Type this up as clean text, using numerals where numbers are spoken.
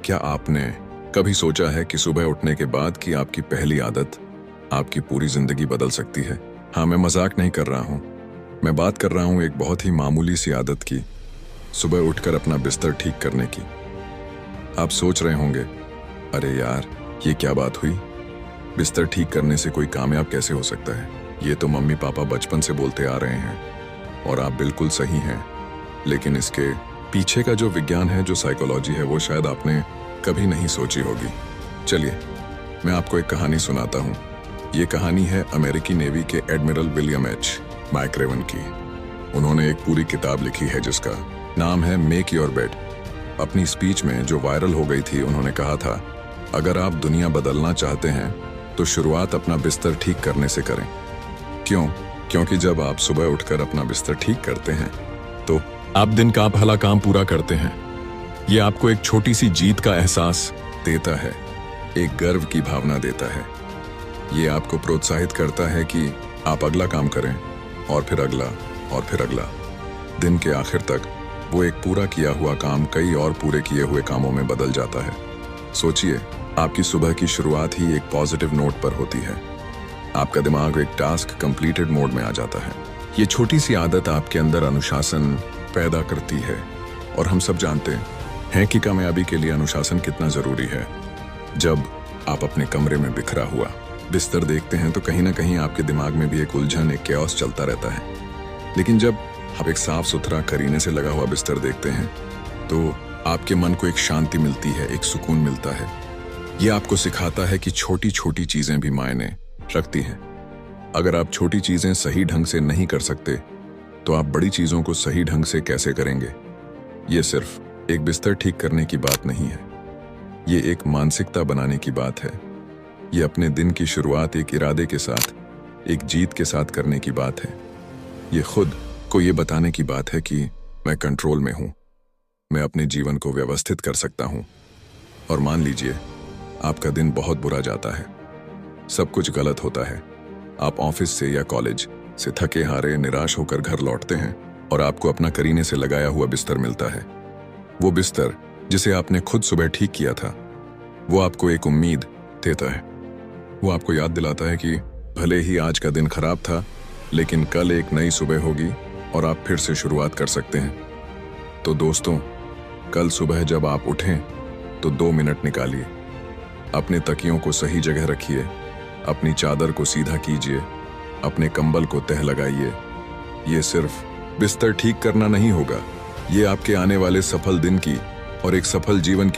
क्या आपने कभी सोचा है कि सुबह उठने के बाद की आपकी पहली आदत आपकी पूरी जिंदगी बदल सकती है? हाँ, मैं मजाक नहीं कर रहा हूँ। मैं बात कर रहा हूँ एक बहुत ही मामूली सी आदत की, सुबह उठकर अपना बिस्तर ठीक करने की। आप सोच रहे होंगे, अरे यार, ये क्या बात हुई? बिस्तर ठीक करने से कोई कामयाब कैसे हो सकता है? ये तो मम्मी पापा बचपन से बोलते आ रहे हैं और आप बिल्कुल सही हैं। लेकिन इसके पीछे का जो विज्ञान है, जो साइकोलॉजी है, वो शायद आपने कभी नहीं सोची होगी। चलिए, मैं आपको एक कहानी सुनाता हूँ। ये कहानी है अमेरिकी नेवी के एडमिरल विलियम एच मैक्रेवन की। उन्होंने एक पूरी किताब लिखी है जिसका नाम है मेक योर बेड। अपनी स्पीच में जो वायरल हो गई थी, उन्होंने कहा था, अगर आप दुनिया बदलना चाहते हैं तो शुरुआत अपना बिस्तर ठीक करने से करें। क्यों? क्योंकि जब आप सुबह उठकर अपना बिस्तर ठीक करते हैं तो आप दिन का भला काम पूरा करते हैं। ये आपको एक छोटी सी जीत का एहसास देता है, एक गर्व की भावना देता है। ये आपको प्रोत्साहित करता है कि आप अगला काम करें और फिर अगला और फिर अगला। दिन के आखिर तक वो एक पूरा किया हुआ काम कई और पूरे किए हुए कामों में बदल जाता है। सोचिए, आपकी सुबह की शुरुआत ही एक पॉजिटिव नोट पर होती है। आपका दिमाग एक टास्क कंप्लीटेड मोड में आ जाता है। ये छोटी सी आदत आपके अंदर अनुशासन पैदा करती है और हम सब जानते हैं कि कामयाबी के लिए अनुशासन कितना जरूरी है। जब आप अपने कमरे में बिखरा हुआ बिस्तर देखते हैं तो कहीं ना कहीं आपके दिमाग में भी एक उलझन, एक कैओस चलता रहता है। लेकिन जब आप एक साफ सुथरा करीने से लगा हुआ बिस्तर देखते हैं तो आपके मन को एक शांति मिलती है, एक सुकून मिलता है। ये आपको सिखाता है कि छोटी छोटी चीजें भी मायने रखती हैं। अगर आप छोटी चीजें सही ढंग से नहीं कर सकते तो आप बड़ी चीजों को सही ढंग से कैसे करेंगे? ये सिर्फ एक बिस्तर ठीक करने की बात नहीं है, ये एक मानसिकता बनाने की बात है। ये अपने दिन की शुरुआत एक इरादे के साथ, एक जीत के साथ करने की बात है। ये खुद को ये बताने की बात है कि मैं कंट्रोल में हूं, मैं अपने जीवन को व्यवस्थित कर सकता हूं। और मान लीजिए आपका दिन बहुत बुरा जाता है, सब कुछ गलत होता है। आप ऑफिस से या कॉलेज से थके हारे निराश होकर घर लौटते हैं और आपको अपना करीने से लगाया हुआ बिस्तर मिलता है। वो बिस्तर जिसे आपने खुद सुबह ठीक किया था, वो आपको एक उम्मीद देता है। वो आपको याद दिलाता है कि भले ही आज का दिन खराब था, लेकिन कल एक नई सुबह होगी और आप फिर से शुरुआत कर सकते हैं। तो दोस्तों, कल सुबह जब आप उठें तो 2 मिनट निकालिए, अपने तकियों को सही जगह रखिए, अपनी चादर को सीधा कीजिए, अपने कंबल को तह लगाइए। ये सिर्फ बिस्तर ठीक करना नहीं होगा, ये आपके आने वाले सफल दिन की और एक सफल जीवन की